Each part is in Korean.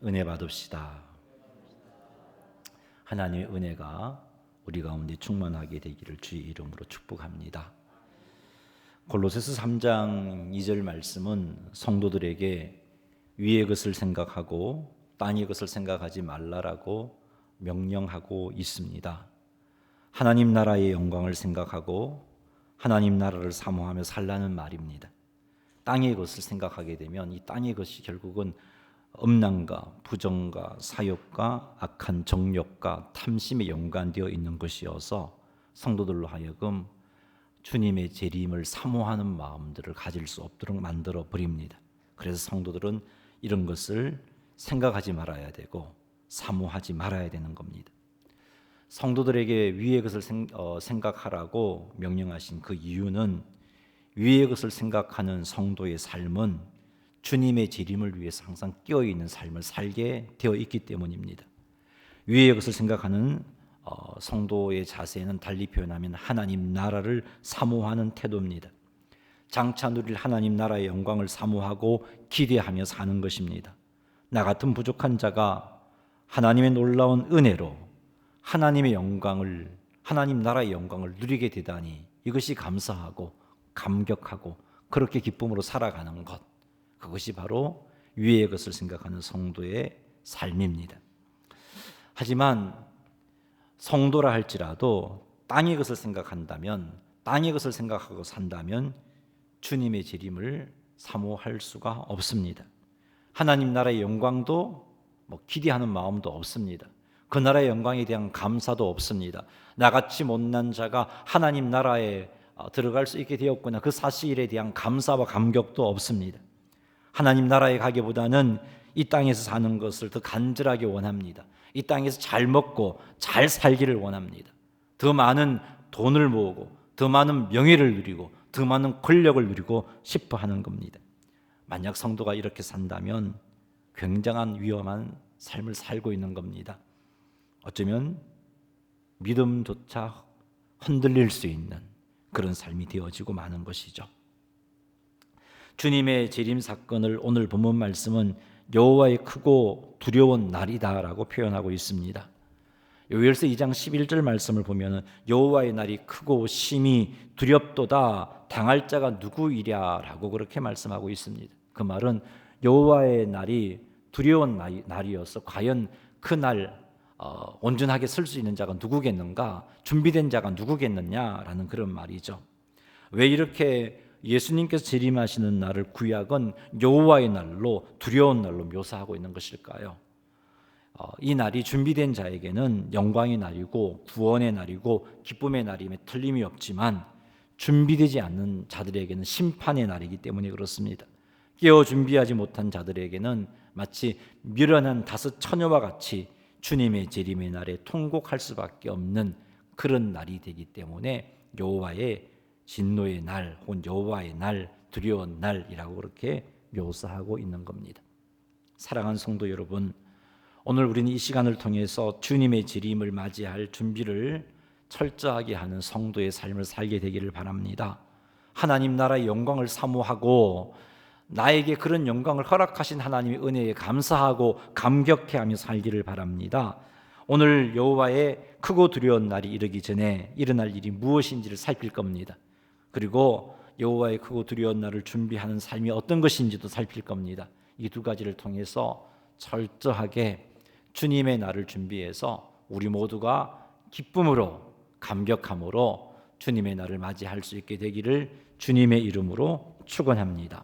은혜 받읍시다. 하나님의 은혜가 우리 가운데 충만하게 되기를 주의 이름으로 축복합니다. 골로새서 3장 2절 말씀은 성도들에게 위의 것을 생각하고 땅의 것을 생각하지 말라라고 명령하고 있습니다. 하나님 나라의 영광을 생각하고 하나님 나라를 사모하며 살라는 말입니다. 땅의 것을 생각하게 되면 이 땅의 것이 결국은 음란과 부정과 사욕과 악한 정욕과 탐심에 연관되어 있는 것이어서 성도들로 하여금 주님의 재림을 사모하는 마음들을 가질 수 없도록 만들어 버립니다. 그래서 성도들은 이런 것을 생각하지 말아야 되고 사모하지 말아야 되는 겁니다. 성도들에게 위의 것을 생각하라고 명령하신 그 이유는 위의 것을 생각하는 성도의 삶은 주님의 재림을 위해서 항상 깨어있는 삶을 살게 되어 있기 때문입니다. 위의 것을 생각하는 성도의 자세는 달리 표현하면 하나님 나라를 사모하는 태도입니다. 장차 누릴 하나님 나라의 영광을 사모하고 기대하며 사는 것입니다. 나 같은 부족한 자가 하나님의 놀라운 은혜로 하나님의 영광을, 하나님 나라의 영광을 누리게 되다니 이것이 감사하고 감격하고 그렇게 기쁨으로 살아가는 것, 그것이 바로 위의 것을 생각하는 성도의 삶입니다. 하지만 성도라 할지라도 땅의 것을 생각한다면, 땅의 것을 생각하고 산다면 주님의 재림을 사모할 수가 없습니다. 하나님 나라의 영광도 기대하는 마음도 없습니다. 그 나라의 영광에 대한 감사도 없습니다. 나같이 못난 자가 하나님 나라에 들어갈 수 있게 되었구나, 그 사실에 대한 감사와 감격도 없습니다. 하나님 나라에 가기보다는 이 땅에서 사는 것을 더 간절하게 원합니다. 이 땅에서 잘 먹고 잘 살기를 원합니다. 더 많은 돈을 모으고 더 많은 명예를 누리고 더 많은 권력을 누리고 싶어 하는 겁니다. 만약 성도가 이렇게 산다면 굉장한 위험한 삶을 살고 있는 겁니다. 어쩌면 믿음조차 흔들릴 수 있는 그런 삶이 되어지고 마는 것이죠. 주님의 재림 사건을 오늘 본문 말씀은 여호와의 크고 두려운 날이다라고 표현하고 있습니다. 요엘서 2장 11절 말씀을 보면 여호와의 날이 크고 심히 두렵도다, 당할 자가 누구이랴라고 그렇게 말씀하고 있습니다. 그 말은 여호와의 날이 두려운 날이어서 과연 그 날 온전하게 설 수 있는 자가 누구겠는가, 준비된 자가 누구겠느냐라는 그런 말이죠. 왜 이렇게 예수님께서 재림하시는 날을 구약은 여호와의 날로, 두려운 날로 묘사하고 있는 것일까요? 이 날이 준비된 자에게는 영광의 날이고 구원의 날이고 기쁨의 날임에 틀림이 없지만 준비되지 않는 자들에게는 심판의 날이기 때문에 그렇습니다. 깨어 준비하지 못한 자들에게는 마치 미련한 다섯 처녀와 같이 주님의 재림의 날에 통곡할 수밖에 없는 그런 날이 되기 때문에 여호와의 진노의 날, 혹은 여호와의 날, 두려운 날이라고 그렇게 묘사하고 있는 겁니다. 사랑하는 성도 여러분, 오늘 우리는 이 시간을 통해서 주님의 재림을 맞이할 준비를 철저하게 하는 성도의 삶을 살게 되기를 바랍니다. 하나님 나라의 영광을 사모하고 나에게 그런 영광을 허락하신 하나님의 은혜에 감사하고 감격해하며 살기를 바랍니다. 오늘 여호와의 크고 두려운 날이 이르기 전에 일어날 일이 무엇인지를 살필 겁니다. 그리고 여호와의 크고 두려운 날을 준비하는 삶이 어떤 것인지도 살필 겁니다. 이 두 가지를 통해서 철저하게 주님의 날을 준비해서 우리 모두가 기쁨으로 감격함으로 주님의 날을 맞이할 수 있게 되기를 주님의 이름으로 축원합니다.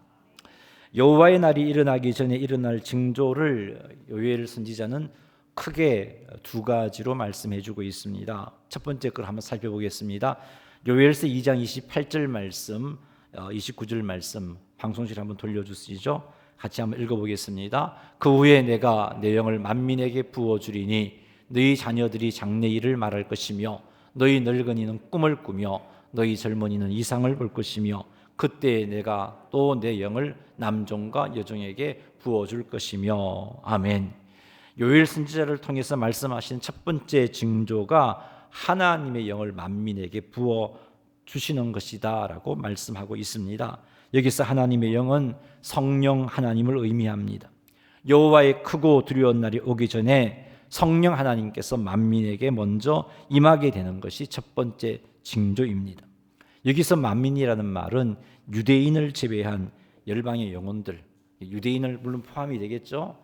여호와의 날이 일어나기 전에 일어날 징조를 요엘 선지자는 크게 두 가지로 말씀해 주고 있습니다. 첫 번째 걸 한번 살펴보겠습니다. 요엘서 2장 28절 말씀, 29절 말씀 방송실 한번 돌려주시죠. 같이 한번 읽어보겠습니다. 그 후에 내가 내 영을 만민에게 부어주리니 너희 자녀들이 장래일을 말할 것이며 너희 늙은이는 꿈을 꾸며 너희 젊은이는 이상을 볼 것이며 그때 내가 또 내 영을 남종과 여종에게 부어줄 것이며. 아멘. 요엘 선지자를 통해서 말씀하신 첫 번째 징조가 하나님의 영을 만민에게 부어 주시는 것이다 라고 말씀하고 있습니다. 여기서 하나님의 영은 성령 하나님을 의미합니다. 여호와의 크고 두려운 날이 오기 전에 성령 하나님께서 만민에게 먼저 임하게 되는 것이 첫 번째 징조입니다. 여기서 만민이라는 말은 유대인을 제외한 열방의 영혼들, 유대인을 물론 포함이 되겠죠.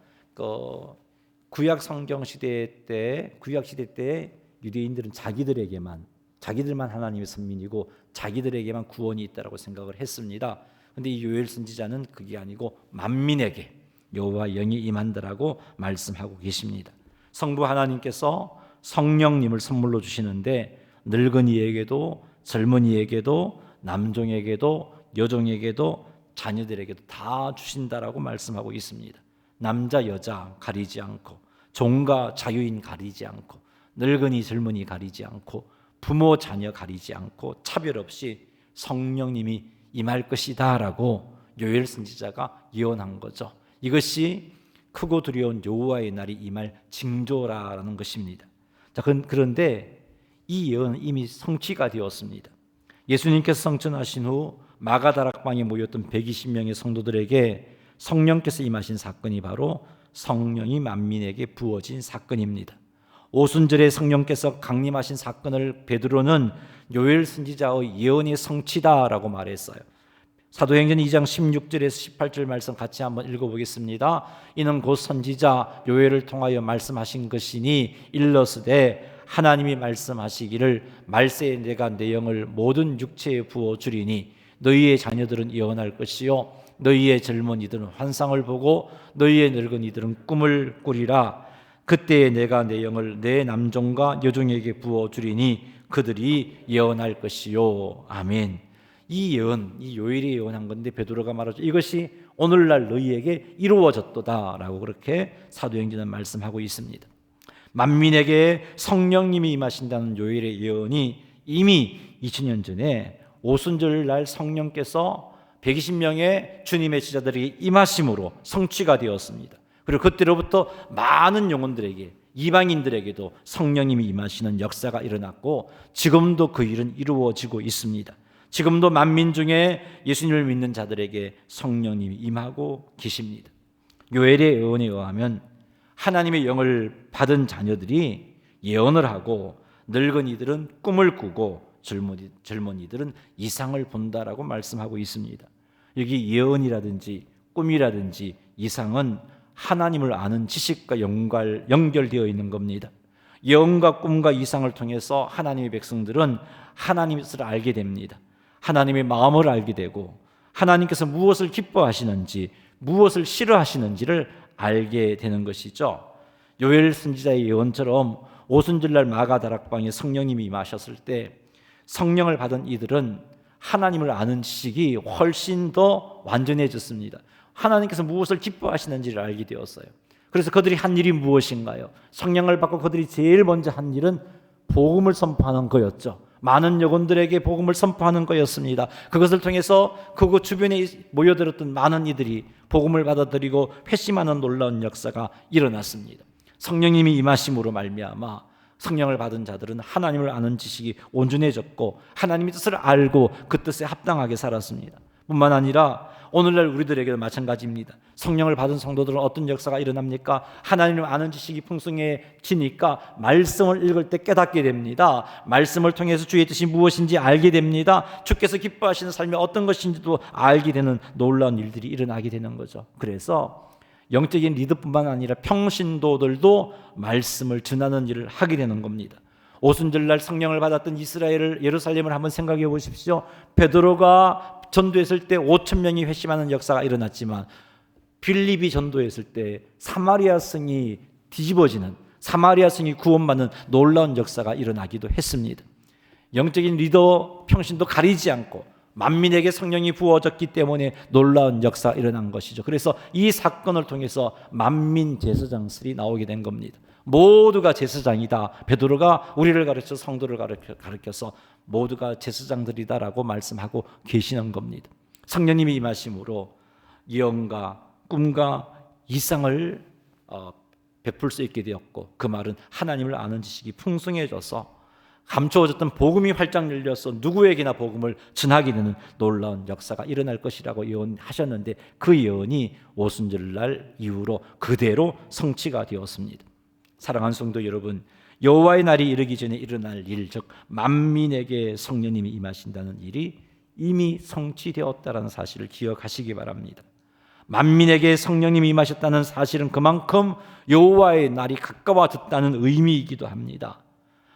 구약 성경 시대 때, 구약 시대 때 유대인들은 자기들만 하나님의 선민이고 자기들에게만 구원이 있다라고 생각을 했습니다. 그런데 이 요엘 선지자는 그게 아니고 만민에게 여호와 영이 임한다라고 말씀하고 계십니다. 성부 하나님께서 성령님을 선물로 주시는데 늙은이에게도 젊은이에게도 남종에게도 여종에게도 자녀들에게도 다 주신다라고 말씀하고 있습니다. 남자 여자 가리지 않고 종과 자유인 가리지 않고 늙은이 젊은이 가리지 않고 부모 자녀 가리지 않고 차별 없이 성령님이 임할 것이다라고 요엘 선지자가 예언한 거죠. 이것이 크고 두려운 여호와의 날이 임할 징조라는 것입니다. 자, 그런데 이 예언은 이미 성취가 되었습니다. 예수님께서 성천하신 후 마가다락방에 모였던 120명의 성도들에게 성령께서 임하신 사건이 바로 성령이 만민에게 부어진 사건입니다. 오순절에 성령께서 강림하신 사건을 베드로는 요엘 선지자의 예언의 성취다라고 말했어요. 사도행전 2장 16절에서 18절 말씀 같이 한번 읽어보겠습니다. 이는 곧 선지자 요엘을 통하여 말씀하신 것이니 일러스되 하나님이 말씀하시기를 말세에 내가 내 영을 모든 육체에 부어주리니 너희의 자녀들은 예언할 것이요 너희의 젊은이들은 환상을 보고 너희의 늙은이들은 꿈을 꾸리라. 그때에 내가 내 영을 내 남종과 여종에게 부어주리니 그들이 예언할 것이요. 아멘. 이 예언, 이 요엘이 예언한 건데 베드로가 말하죠. 이것이 오늘날 너희에게 이루어졌도다라고 그렇게 사도행전은 말씀하고 있습니다. 만민에게 성령님이 임하신다는 요엘의 예언이 이미 2000년 전에 오순절 날 성령께서 120명의 주님의 제자들에게 임하심으로 성취가 되었습니다. 그리고 그때로부터 많은 영혼들에게 이방인들에게도 성령님이 임하시는 역사가 일어났고 지금도 그 일은 이루어지고 있습니다. 지금도 만민 중에 예수님을 믿는 자들에게 성령님이 임하고 계십니다. 요엘의 예언에 의하면 하나님의 영을 받은 자녀들이 예언을 하고 늙은이들은 꿈을 꾸고 젊은이들은 이상을 본다라고 말씀하고 있습니다. 여기 예언이라든지 꿈이라든지 이상은 하나님을 아는 지식과 연결되어 있는 겁니다. 예언과 꿈과 이상을 통해서 하나님의 백성들은 하나님의 뜻을 알게 됩니다. 하나님의 마음을 알게 되고 하나님께서 무엇을 기뻐하시는지 무엇을 싫어하시는지를 알게 되는 것이죠. 요엘 선지자의 예언처럼 오순절날 마가다락방에 성령님이 임하셨을 때 성령을 받은 이들은 하나님을 아는 지식이 훨씬 더 완전해졌습니다. 하나님께서 무엇을 기뻐하시는지를 알게 되었어요. 그래서 그들이 한 일이 무엇인가요? 성령을 받고 그들이 제일 먼저 한 일은 복음을 선포하는 거였죠. 많은 영혼들에게 복음을 선포하는 거였습니다. 그것을 통해서 그곳 주변에 모여들었던 많은 이들이 복음을 받아들이고 회심하는 놀라운 역사가 일어났습니다. 성령님이 임하심으로 말미암아 성령을 받은 자들은 하나님을 아는 지식이 온전해졌고 하나님의 뜻을 알고 그 뜻에 합당하게 살았습니다. 뿐만 아니라 오늘날 우리들에게도 마찬가지입니다. 성령을 받은 성도들은 어떤 역사가 일어납니까? 하나님을 아는 지식이 풍성해지니까 말씀을 읽을 때 깨닫게 됩니다. 말씀을 통해서 주의 뜻이 무엇인지 알게 됩니다. 주께서 기뻐하시는 삶이 어떤 것인지도 알게 되는 놀라운 일들이 일어나게 되는 거죠. 그래서 영적인 리더뿐만 아니라 평신도들도 말씀을 전하는 일을 하게 되는 겁니다. 오순절날 성령을 받았던 이스라엘을 예루살렘을 한번 생각해 보십시오. 베드로가 전도했을 때 5,000명이 회심하는 역사가 일어났지만 빌립이 전도했을 때 사마리아 성이 뒤집어지는 사마리아 성이 구원받는 놀라운 역사가 일어나기도 했습니다. 영적인 리더 평신도 가리지 않고 만민에게 성령이 부어졌기 때문에 놀라운 역사가 일어난 것이죠. 그래서 이 사건을 통해서 만민 제사장들이 나오게 된 겁니다. 모두가 제사장이다. 베드로가 우리를 가르쳐 성도를 가르쳐서 모두가 제사장들이다라고 말씀하고 계시는 겁니다. 성령님이 임하심으로 예언과 꿈과 이상을 베풀 수 있게 되었고 그 말은 하나님을 아는 지식이 풍성해져서 감추어졌던 복음이 활짝 열려서 누구에게나 복음을 전하게 되는 놀라운 역사가 일어날 것이라고 예언하셨는데 그 예언이 오순절날 이후로 그대로 성취가 되었습니다. 사랑하는 성도 여러분, 여호와의 날이 이르기 전에 일어날 일, 즉 만민에게 성령님이 임하신다는 일이 이미 성취되었다는 사실을 기억하시기 바랍니다. 만민에게 성령님이 임하셨다는 사실은 그만큼 여호와의 날이 가까워졌다는 의미이기도 합니다.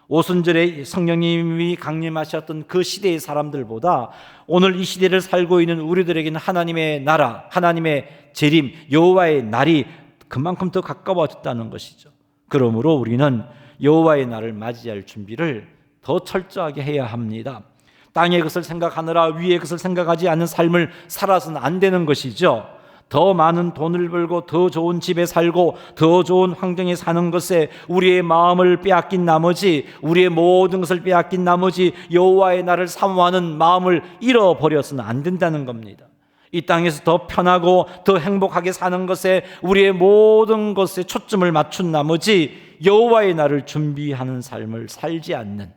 오순절에 성령님이 강림하셨던 그 시대의 사람들보다 오늘 이 시대를 살고 있는 우리들에게는 하나님의 나라, 하나님의 재림, 여호와의 날이 그만큼 더 가까워졌다는 것이죠. 그러므로 우리는 여호와의 날을 맞이할 준비를 더 철저하게 해야 합니다. 땅의 것을 생각하느라 위의 것을 생각하지 않는 삶을 살아서는 안 되는 것이죠. 더 많은 돈을 벌고 더 좋은 집에 살고 더 좋은 환경에 사는 것에 우리의 마음을 빼앗긴 나머지, 우리의 모든 것을 빼앗긴 나머지 여호와의 날을 사모하는 마음을 잃어버려서는 안 된다는 겁니다. 이 땅에서 더 편하고 더 행복하게 사는 것에 우리의 모든 것에 초점을 맞춘 나머지 여호와의 날을 준비하는 삶을 살지 않는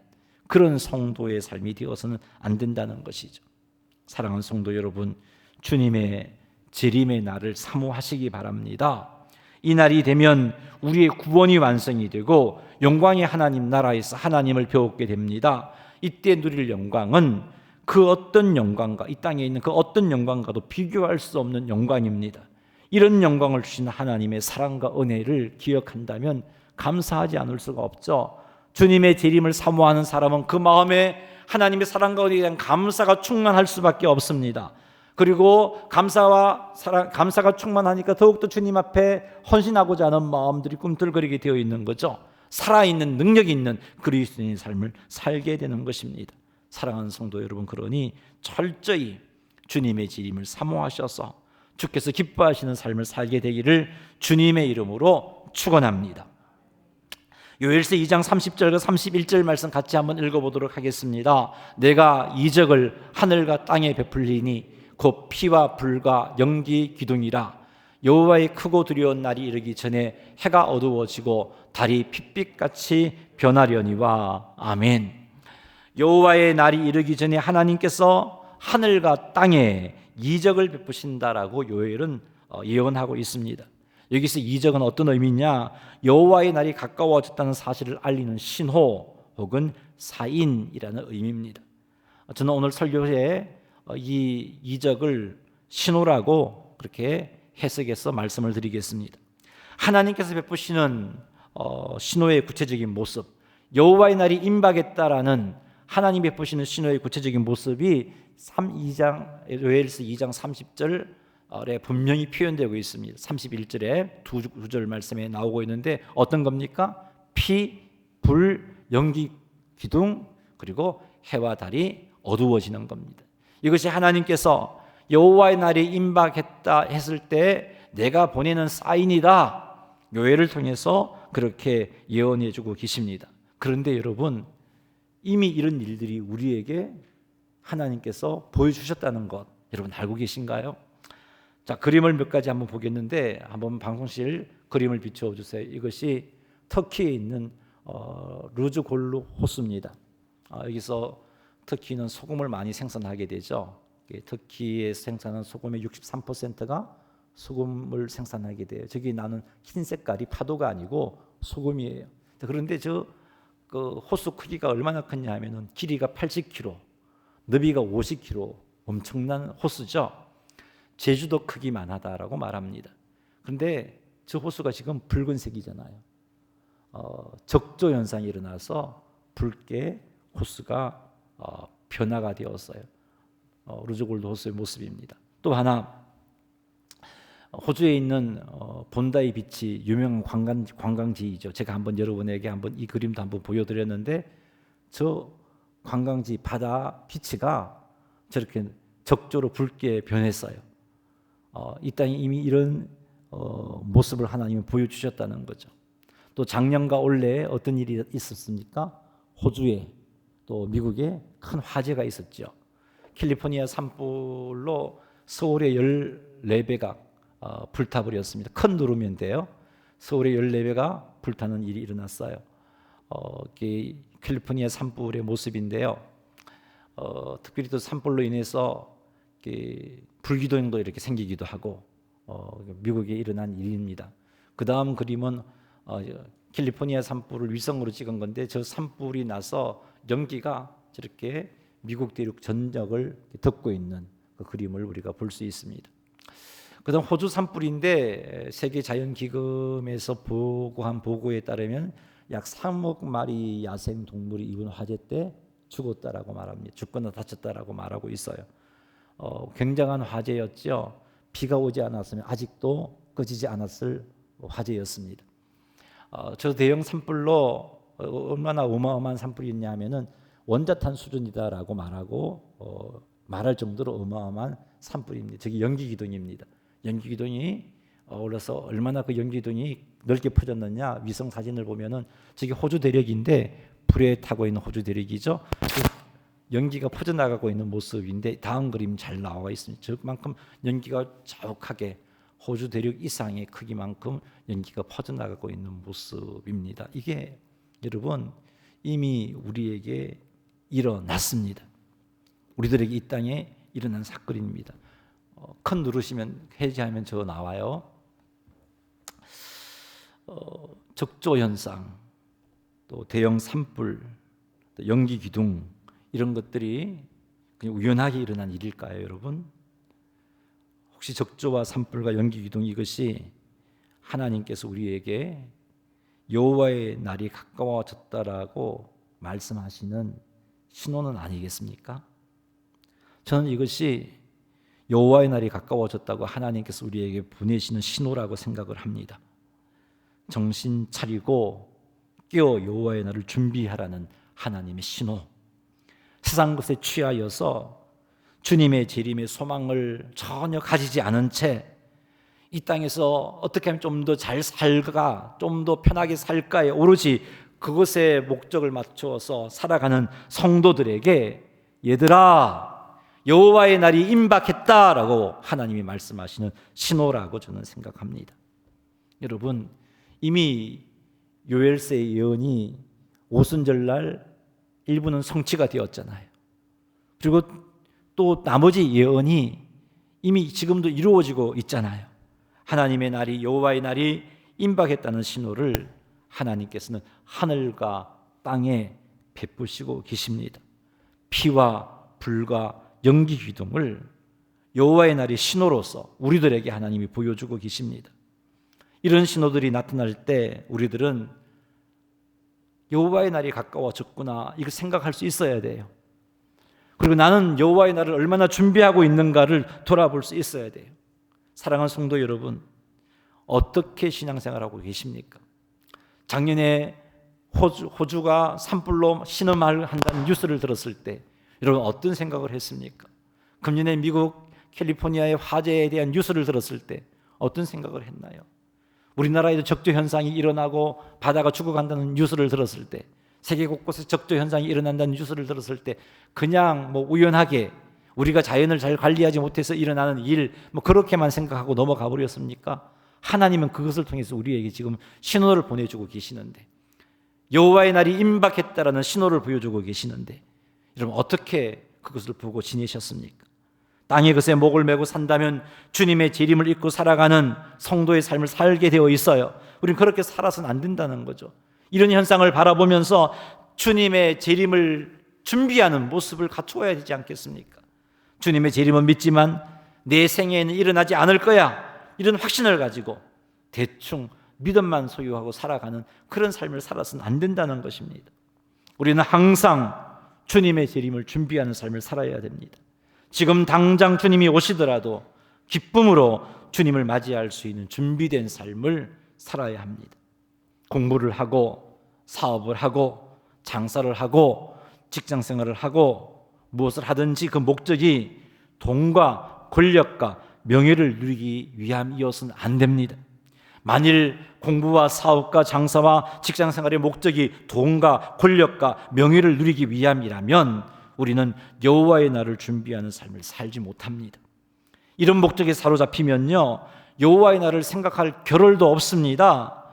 그런 성도의 삶이 되어서는 안 된다는 것이죠. 사랑하는 성도 여러분, 주님의 재림의 날을 사모하시기 바랍니다. 이 날이 되면 우리의 구원이 완성이 되고 영광의 하나님 나라에서 하나님을 배우게 됩니다. 이때 누릴 영광은 그 어떤 영광과, 이 땅에 있는 그 어떤 영광과도 비교할 수 없는 영광입니다. 이런 영광을 주신 하나님의 사랑과 은혜를 기억한다면 감사하지 않을 수가 없죠. 주님의 재림을 사모하는 사람은 그 마음에 하나님의 사랑과 은혜에 대한 감사가 충만할 수밖에 없습니다. 그리고 감사가 충만하니까 더욱더 주님 앞에 헌신하고자 하는 마음들이 꿈틀거리게 되어 있는 거죠. 살아있는 능력 있는 그리스도인의 삶을 살게 되는 것입니다. 사랑하는 성도 여러분, 그러니 철저히 주님의 재림을 사모하셔서 주께서 기뻐하시는 삶을 살게 되기를 주님의 이름으로 축원합니다. 요엘서 2장 30절과 31절 말씀 같이 한번 읽어보도록 하겠습니다. 내가 이적을 하늘과 땅에 베풀리니 곧 피와 불과 연기 기둥이라. 여호와의 크고 두려운 날이 이르기 전에 해가 어두워지고 달이 핏빛같이 변하려니와. 아멘. 여호와의 날이 이르기 전에 하나님께서 하늘과 땅에 이적을 베푸신다라고 요엘은 예언하고 있습니다. 여기서 이적은 어떤 의미냐? 여호와의 날이 가까워졌다는 사실을 알리는 신호 혹은 사인이라는 의미입니다. 저는 오늘 설교에 이 이적을 신호라고 그렇게 해석해서 말씀을 드리겠습니다. 하나님께서 베푸시는 신호의 구체적인 모습, 여호와의 날이 임박했다라는 하나님 베푸시는 신호의 구체적인 모습이 요엘서 2장 30절에 분명히 표현되고 있습니다. 31절에 두 구절 말씀에 나오고 있는데 어떤 겁니까? 피, 불, 연기, 기둥, 그리고 해와 달이 어두워지는 겁니다. 이것이 하나님께서 여호와의 날이 임박했다 했을 때 내가 보내는 사인이다, 요엘을 통해서 그렇게 예언해 주고 계십니다. 그런데 여러분, 이미 이런 일들이 우리에게 하나님께서 보여주셨다는 것 여러분 알고 계신가요? 자, 그림을 몇 가지 한번 보겠는데 한번 방송실 그림을 비춰 주세요. 이것이 터키에 있는 루즈골루 호수입니다. 여기서 터키는 소금을 많이 생산하게 되죠. 터키에 생산하는 소금의 63%가 소금을 생산하게 돼요. 저기 나는 흰 색깔이 파도가 아니고 소금이에요. 그런데 그 호수 크기가 얼마나 크냐 하면은 길이가 80km, 너비가 50km, 엄청난 호수죠. 제주도 크기만 하다라고 말합니다. 그런데 저 호수가 지금 붉은색이잖아요. 적조 현상이 일어나서 붉게 호수가 변화가 되었어요. 루즈골드 호수의 모습입니다. 또 하나, 호주에 있는 본다이 비치 유명한 관광지이죠. 제가 한번 여러분에게 이 그림도 한번 보여드렸는데 저 관광지 바다 비치가 저렇게 적조로 붉게 변했어요. 이 땅에 이미 이런 모습을 하나님은 보여주셨다는 거죠. 또 작년과 올해 어떤 일이 있었습니까? 호주에 또 미국에 큰 화재가 있었죠. 캘리포니아 산불로 서울의 14배가 불타버렸습니다. 큰 누르면인데요. 서울의 14배가 불타는 일이 일어났어요. 캘리포니아 산불의 모습인데요. 특별히 또 산불로 인해서 불기둥도 이렇게 생기기도 하고 미국에 일어난 일입니다. 그 다음 그림은 캘리포니아 산불을 위성으로 찍은 건데 저 산불이 나서 연기가 저렇게 미국 대륙 전역을 덮고 있는 그 그림을 우리가 볼 수 있습니다. 그다음 호주 산불인데 세계 자연기금에서 보고한 보고에 따르면 약 3억 마리 야생 동물이 이번 화재 때 죽었다라고 말합니다. 죽거나 다쳤다라고 말하고 있어요. 굉장한 화재였죠. 비가 오지 않았으면 아직도 꺼지지 않았을 화재였습니다. 저 대형 산불로 얼마나 어마어마한 산불이냐 하면은 원자탄 수준이다라고 말할 정도로 어마어마한 산불입니다. 저기 연기기둥입니다. 연기기둥이 올라서 얼마나 그 연기기둥이 넓게 퍼졌느냐 위성 사진을 보면은 저기 호주 대륙인데 불에 타고 있는 호주 대륙이죠. 연기가 퍼져나가고 있는 모습인데 다음 그림 잘 나와 있습니다. 저만큼 연기가 자욱하게 호주 대륙 이상의 크기만큼 연기가 퍼져나가고 있는 모습입니다. 이게 여러분 이미 우리에게 일어났습니다. 우리들에게 이 땅에 일어난 사건입니다. 큰 누르시면 해제하면 저 나와요. 적조 현상, 또 대형 산불, 또 연기 기둥 이런 것들이 그냥 우연하게 일어난 일일까요, 여러분? 혹시 적조와 산불과 연기 기둥 이것이 하나님께서 우리에게 여호와의 날이 가까워졌다라고 말씀하시는 신호는 아니겠습니까? 저는 이것이 여호와의 날이 가까워졌다고 하나님께서 우리에게 보내시는 신호라고 생각을 합니다. 정신 차리고 깨어 여호와의 날을 준비하라는 하나님의 신호. 세상 것에 취하여서 주님의 재림의 소망을 전혀 가지지 않은 채 이 땅에서 어떻게 하면 좀 더 잘 살까, 좀 더 편하게 살까에 오로지 그것에 목적을 맞추어서 살아가는 성도들에게 얘들아 여호와의 날이 임박했다라고 하나님이 말씀하시는 신호라고 저는 생각합니다. 여러분 이미 요엘서의 예언이 오순절날 일부는 성취가 되었잖아요. 그리고 또 나머지 예언이 이미 지금도 이루어지고 있잖아요. 하나님의 날이 여호와의 날이 임박했다는 신호를 하나님께서는 하늘과 땅에 베푸시고 계십니다. 피와 불과 연기 기둥을 여호와의 날의 신호로서 우리들에게 하나님이 보여주고 계십니다. 이런 신호들이 나타날 때 우리들은 여호와의 날이 가까워졌구나 이걸 생각할 수 있어야 돼요. 그리고 나는 여호와의 날을 얼마나 준비하고 있는가를 돌아볼 수 있어야 돼요. 사랑하는 성도 여러분, 어떻게 신앙생활하고 계십니까? 작년에 호주가 산불로 신음을 한다는 뉴스를 들었을 때 여러분 어떤 생각을 했습니까? 금년에 미국 캘리포니아의 화재에 대한 뉴스를 들었을 때 어떤 생각을 했나요? 우리나라에도 적조 현상이 일어나고 바다가 죽어간다는 뉴스를 들었을 때, 세계 곳곳에 적조 현상이 일어난다는 뉴스를 들었을 때 그냥 우연하게 우리가 자연을 잘 관리하지 못해서 일어나는 일 그렇게만 생각하고 넘어가 버렸습니까? 하나님은 그것을 통해서 우리에게 지금 신호를 보내주고 계시는데, 여호와의 날이 임박했다라는 신호를 보여주고 계시는데 여러분 어떻게 그것을 보고 지내셨습니까? 땅의 것에 목을 메고 산다면 주님의 재림을 잊고 살아가는 성도의 삶을 살게 되어 있어요. 우리는 그렇게 살아서는 안 된다는 거죠. 이런 현상을 바라보면서 주님의 재림을 준비하는 모습을 갖추어야 되지 않겠습니까? 주님의 재림은 믿지만 내 생애에는 일어나지 않을 거야, 이런 확신을 가지고 대충 믿음만 소유하고 살아가는 그런 삶을 살아서는 안 된다는 것입니다. 우리는 항상 주님의 재림을 준비하는 삶을 살아야 됩니다. 지금 당장 주님이 오시더라도 기쁨으로 주님을 맞이할 수 있는 준비된 삶을 살아야 합니다. 공부를 하고 사업을 하고 장사를 하고 직장생활을 하고 무엇을 하든지 그 목적이 돈과 권력과 명예를 누리기 위함이어서는 안 됩니다. 만일 공부와 사업과 장사와 직장생활의 목적이 돈과 권력과 명예를 누리기 위함이라면 우리는 여호와의 날을 준비하는 삶을 살지 못합니다. 이런 목적에 사로잡히면요 여호와의 날을 생각할 겨를도 없습니다.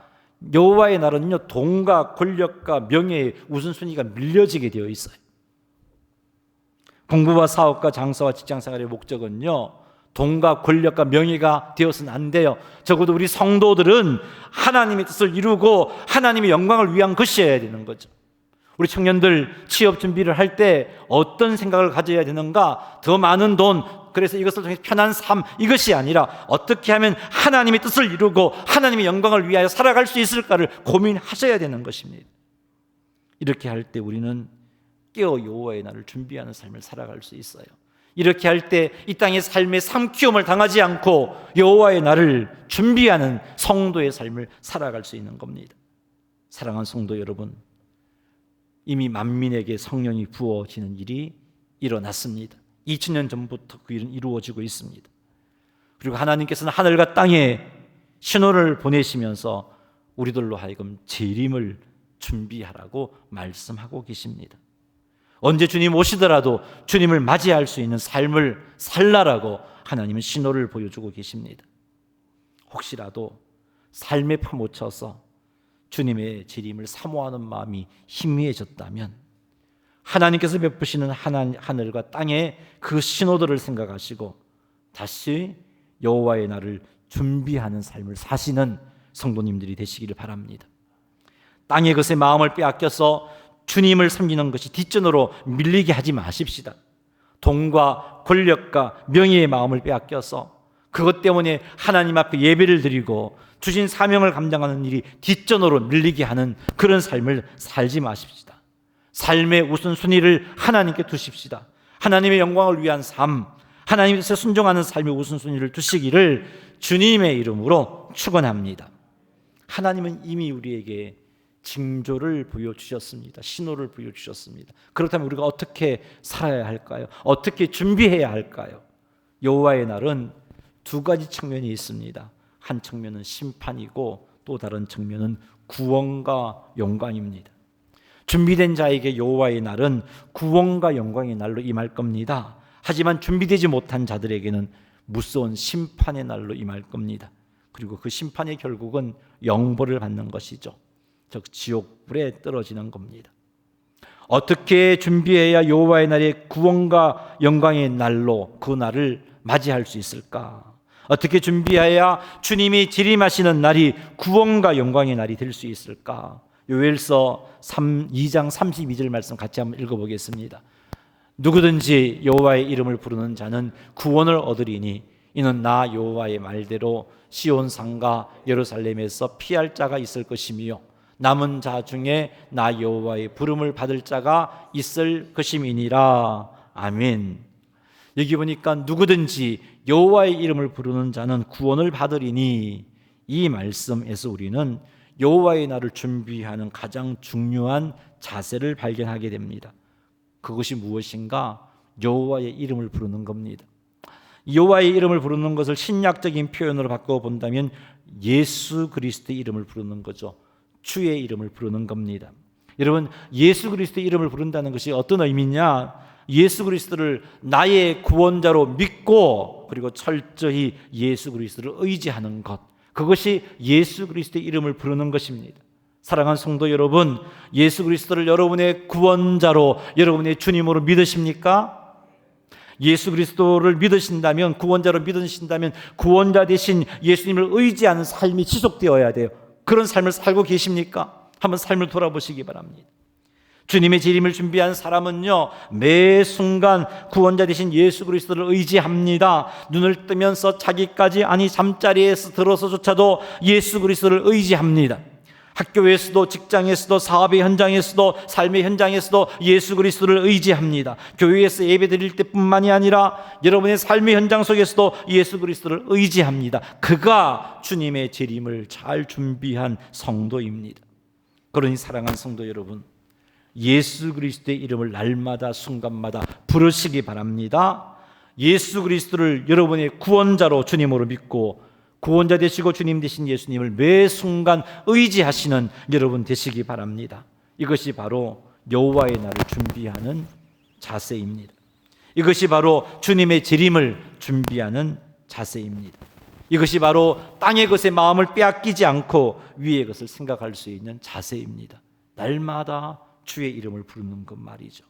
여호와의 날은요, 돈과 권력과 명예의 우선순위가 밀려지게 되어 있어요. 공부와 사업과 장사와 직장생활의 목적은요, 돈과 권력과 명예가 되어서는 안 돼요. 적어도 우리 성도들은 하나님의 뜻을 이루고 하나님의 영광을 위한 것이어야 되는 거죠. 우리 청년들 취업 준비를 할 때 어떤 생각을 가져야 되는가? 더 많은 돈, 그래서 이것을 통해 편한 삶, 이것이 아니라 어떻게 하면 하나님의 뜻을 이루고 하나님의 영광을 위하여 살아갈 수 있을까를 고민하셔야 되는 것입니다. 이렇게 할 때 우리는 깨어 여호와의 날을 준비하는 삶을 살아갈 수 있어요. 이렇게 할 때 이 땅의 삶의 삼키움을 당하지 않고 여호와의 날을 준비하는 성도의 삶을 살아갈 수 있는 겁니다. 사랑하는 성도 여러분, 이미 만민에게 성령이 부어지는 일이 일어났습니다. 2000년 전부터 그 일은 이루어지고 있습니다. 그리고 하나님께서는 하늘과 땅에 신호를 보내시면서 우리들로 하여금 재림을 준비하라고 말씀하고 계십니다. 언제 주님 오시더라도 주님을 맞이할 수 있는 삶을 살라라고 하나님은 신호를 보여주고 계십니다. 혹시라도 삶에 파묻혀서 주님의 재림을 사모하는 마음이 희미해졌다면 하나님께서 베푸시는 하늘과 땅의 그 신호들을 생각하시고 다시 여호와의 날을 준비하는 삶을 사시는 성도님들이 되시기를 바랍니다. 땅의 것에 마음을 빼앗겨서 주님을 섬기는 것이 뒷전으로 밀리게 하지 마십시다. 돈과 권력과 명예의 마음을 빼앗겨서 그것 때문에 하나님 앞에 예배를 드리고 주신 사명을 감당하는 일이 뒷전으로 밀리게 하는 그런 삶을 살지 마십시다. 삶의 우선순위를 하나님께 두십시다. 하나님의 영광을 위한 삶, 하나님께서 순종하는 삶의 우선순위를 두시기를 주님의 이름으로 축원합니다. 하나님은 이미 우리에게 징조를 보여주셨습니다. 신호를 보여주셨습니다. 그렇다면 우리가 어떻게 살아야 할까요? 어떻게 준비해야 할까요? 여호와의 날은 두 가지 측면이 있습니다. 한 측면은 심판이고 또 다른 측면은 구원과 영광입니다. 준비된 자에게 여호와의 날은 구원과 영광의 날로 임할 겁니다. 하지만 준비되지 못한 자들에게는 무서운 심판의 날로 임할 겁니다. 그리고 그 심판의 결국은 영벌을 받는 것이죠. 즉 지옥불에 떨어지는 겁니다. 어떻게 준비해야 여호와의 날의 구원과 영광의 날로 그 날을 맞이할 수 있을까? 어떻게 준비해야 주님이 재림하시는 날이 구원과 영광의 날이 될 수 있을까? 요엘서 2장 32절 말씀 같이 한번 읽어보겠습니다. 누구든지 여호와의 이름을 부르는 자는 구원을 얻으리니 이는 나 여호와의 말대로 시온산과 예루살렘에서 피할 자가 있을 것이며 남은 자 중에 나 여호와의 부름을 받을 자가 있을 것임이니라. 아멘. 여기 보니까 누구든지 여호와의 이름을 부르는 자는 구원을 받으리니, 이 말씀에서 우리는 여호와의 날을 준비하는 가장 중요한 자세를 발견하게 됩니다. 그것이 무엇인가? 여호와의 이름을 부르는 겁니다. 여호와의 이름을 부르는 것을 신약적인 표현으로 바꿔 본다면 예수 그리스도의 이름을 부르는 거죠. 주의 이름을 부르는 겁니다. 여러분, 예수 그리스도의 이름을 부른다는 것이 어떤 의미냐? 예수 그리스도를 나의 구원자로 믿고 그리고 철저히 예수 그리스도를 의지하는 것, 그것이 예수 그리스도의 이름을 부르는 것입니다. 사랑하는 성도 여러분, 예수 그리스도를 여러분의 구원자로, 여러분의 주님으로 믿으십니까? 예수 그리스도를 믿으신다면, 구원자로 믿으신다면 구원자 되신 예수님을 의지하는 삶이 지속되어야 돼요. 그런 삶을 살고 계십니까? 한번 삶을 돌아보시기 바랍니다. 주님의 재림을 준비한 사람은요, 매 순간 구원자 되신 예수 그리스도를 의지합니다. 눈을 뜨면서 자기까지, 아니 잠자리에서 들어서조차도 예수 그리스도를 의지합니다. 학교에서도, 직장에서도, 사업의 현장에서도, 삶의 현장에서도 예수 그리스도를 의지합니다. 교회에서 예배 드릴 때뿐만이 아니라 여러분의 삶의 현장 속에서도 예수 그리스도를 의지합니다. 그가 주님의 재림을 잘 준비한 성도입니다. 그러니 사랑하는 성도 여러분, 예수 그리스도의 이름을 날마다 순간마다 부르시기 바랍니다. 예수 그리스도를 여러분의 구원자로 주님으로 믿고 구원자 되시고 주님 되신 예수님을 매 순간 의지하시는 여러분 되시기 바랍니다. 이것이 바로 여호와의 날을 준비하는 자세입니다. 이것이 바로 주님의 재림을 준비하는 자세입니다. 이것이 바로 땅의 것에 마음을 빼앗기지 않고 위의 것을 생각할 수 있는 자세입니다. 날마다 주의 이름을 부르는 것 말이죠.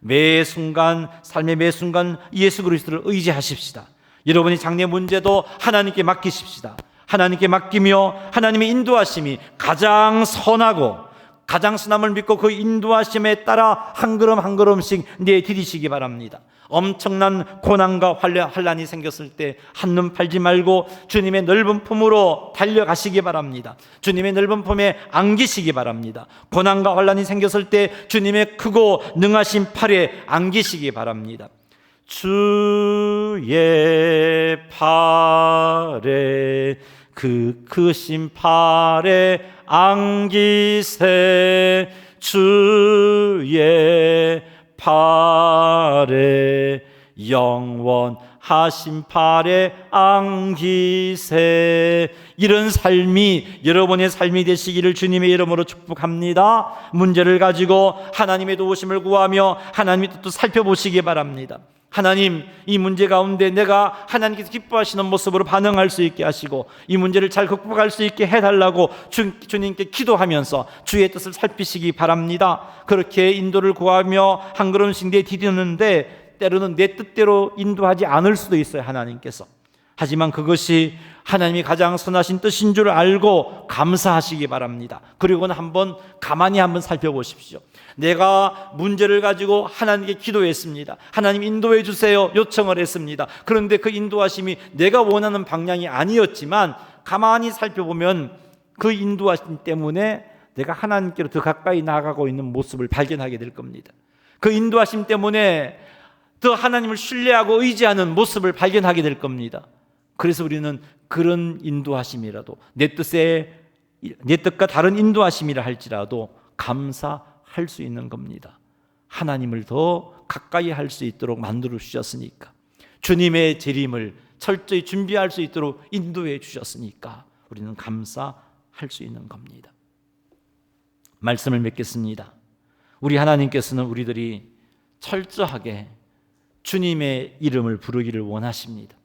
매 순간, 삶의 매 순간 예수 그리스도를 의지하십시다. 여러분이 장래 문제도 하나님께 맡기십시다. 하나님께 맡기며 하나님의 인도하심이 가장 선하고 가장 선함을 믿고 그 인도하심에 따라 한 걸음 한 걸음씩 내디디시기 바랍니다. 엄청난 고난과 환난이 생겼을 때 한눈 팔지 말고 주님의 넓은 품으로 달려가시기 바랍니다. 주님의 넓은 품에 안기시기 바랍니다. 고난과 환난이 생겼을 때 주님의 크고 능하신 팔에 안기시기 바랍니다. 주의 팔에 그 크신 팔에 안기세 주의 팔에 영원하신 팔에 안기세. 이런 삶이 여러분의 삶이 되시기를 주님의 이름으로 축복합니다. 문제를 가지고 하나님의 도우심을 구하며 하나님의 뜻도 살펴보시기 바랍니다. 하나님, 이 문제 가운데 내가 하나님께서 기뻐하시는 모습으로 반응할 수 있게 하시고 이 문제를 잘 극복할 수 있게 해달라고 주님께 기도하면서 주의 뜻을 살피시기 바랍니다. 그렇게 인도를 구하며 한 걸음씩 내디디는데 때로는 내 뜻대로 인도하지 않을 수도 있어요, 하나님께서. 하지만 그것이 하나님이 가장 선하신 뜻인 줄 알고 감사하시기 바랍니다. 그리고는 가만히 한번 살펴보십시오. 내가 문제를 가지고 하나님께 기도했습니다. 하나님 인도해 주세요 요청을 했습니다. 그런데 그 인도하심이 내가 원하는 방향이 아니었지만 가만히 살펴보면 그 인도하심 때문에 내가 하나님께로 더 가까이 나아가고 있는 모습을 발견하게 될 겁니다. 그 인도하심 때문에 더 하나님을 신뢰하고 의지하는 모습을 발견하게 될 겁니다. 그래서 우리는 그런 인도하심이라도 내 뜻과 다른 인도하심이라 할지라도 감사할 수 있는 겁니다. 하나님을 더 가까이 할 수 있도록 만들어 주셨으니까, 주님의 재림을 철저히 준비할 수 있도록 인도해 주셨으니까 우리는 감사할 수 있는 겁니다. 말씀을 맺겠습니다. 우리 하나님께서는 우리들이 철저하게 주님의 이름을 부르기를 원하십니다.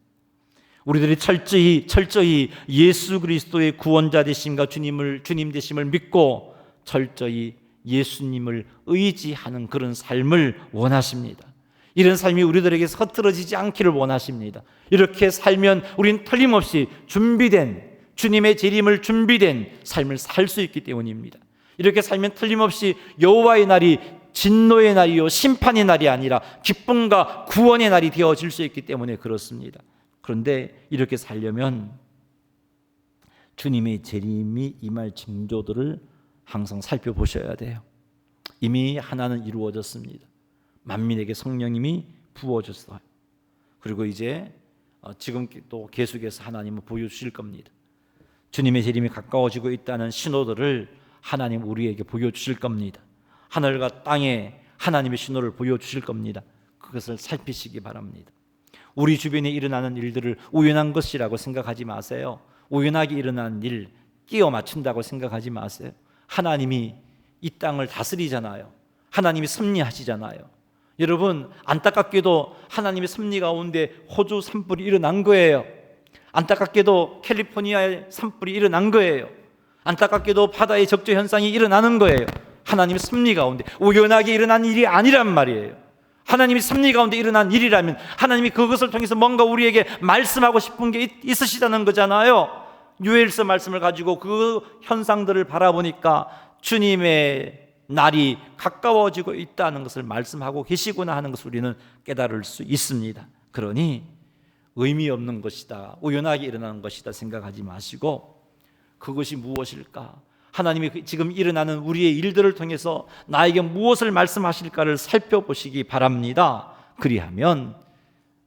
우리들이 철저히 예수 그리스도의 구원자 되심과 주님 되심을 믿고 철저히 예수님을 의지하는 그런 삶을 원하십니다. 이런 삶이 우리들에게 흐트러지지 않기를 원하십니다. 이렇게 살면 우리는 틀림없이 준비된, 주님의 재림을 준비된 삶을 살 수 있기 때문입니다. 이렇게 살면 틀림없이 여호와의 날이 진노의 날이요 심판의 날이 아니라 기쁨과 구원의 날이 되어질 수 있기 때문에 그렇습니다. 그런데 이렇게 살려면 주님의 재림이 임할 징조들을 항상 살펴보셔야 돼요. 이미 하나는 이루어졌습니다. 만민에게 성령님이 부어졌어요. 그리고 이제 지금 또 계속해서 하나님은 보여주실 겁니다. 주님의 재림이 가까워지고 있다는 신호들을 하나님 우리에게 보여주실 겁니다. 하늘과 땅에 하나님의 신호를 보여주실 겁니다. 그것을 살피시기 바랍니다. 우리 주변에 일어나는 일들을 우연한 것이라고 생각하지 마세요. 우연하게 일어난 일 끼워 맞춘다고 생각하지 마세요. 하나님이 이 땅을 다스리잖아요. 하나님이 섭리하시잖아요. 여러분, 안타깝게도 하나님의 섭리 가운데 호주 산불이 일어난 거예요. 안타깝게도 캘리포니아의 산불이 일어난 거예요. 안타깝게도 바다의 적조 현상이 일어나는 거예요. 하나님의 섭리 가운데 우연하게 일어난 일이 아니란 말이에요. 하나님이 섭리 가운데 일어난 일이라면 하나님이 그것을 통해서 뭔가 우리에게 말씀하고 싶은 게 있으시다는 거잖아요. 요엘서 말씀을 가지고 그 현상들을 바라보니까 주님의 날이 가까워지고 있다는 것을 말씀하고 계시구나 하는 것을 우리는 깨달을 수 있습니다. 그러니 의미 없는 것이다, 우연하게 일어나는 것이다 생각하지 마시고 그것이 무엇일까? 하나님이 지금 일어나는 우리의 일들을 통해서 나에게 무엇을 말씀하실까를 살펴보시기 바랍니다. 그리하면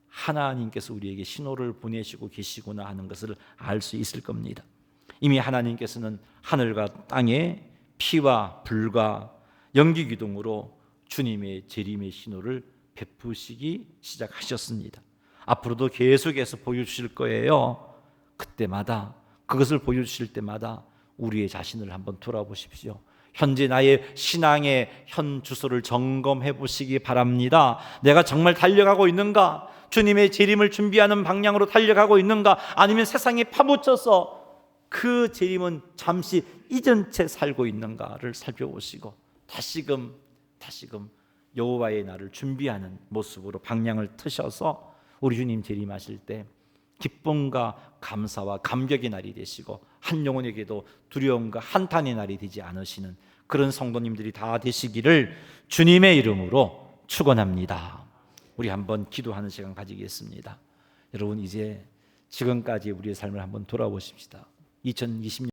하나님께서 우리에게 신호를 보내시고 계시구나 하는 것을 알 수 있을 겁니다. 이미 하나님께서는 하늘과 땅에 피와 불과 연기 기둥으로 주님의 재림의 신호를 베푸시기 시작하셨습니다. 앞으로도 계속해서 보여주실 거예요. 그때마다 그것을 보여주실 때마다 우리의 자신을 한번 돌아보십시오. 현재 나의 신앙의 현 주소를 점검해 보시기 바랍니다. 내가 정말 달려가고 있는가? 주님의 재림을 준비하는 방향으로 달려가고 있는가, 아니면 세상에 파묻혀서 그 재림은 잠시 잊은 채 살고 있는가를 살펴보시고 다시금 여호와의 날을 준비하는 모습으로 방향을 트셔서 우리 주님 재림하실 때 기쁨과 감사와 감격의 날이 되시고 한 영혼에게도 두려움과 한탄의 날이 되지 않으시는 그런 성도님들이 다 되시기를 주님의 이름으로 축원합니다. 우리 한번 기도하는 시간 가지겠습니다. 여러분, 이제 지금까지 우리의 삶을 한번 돌아보십시다. 2020년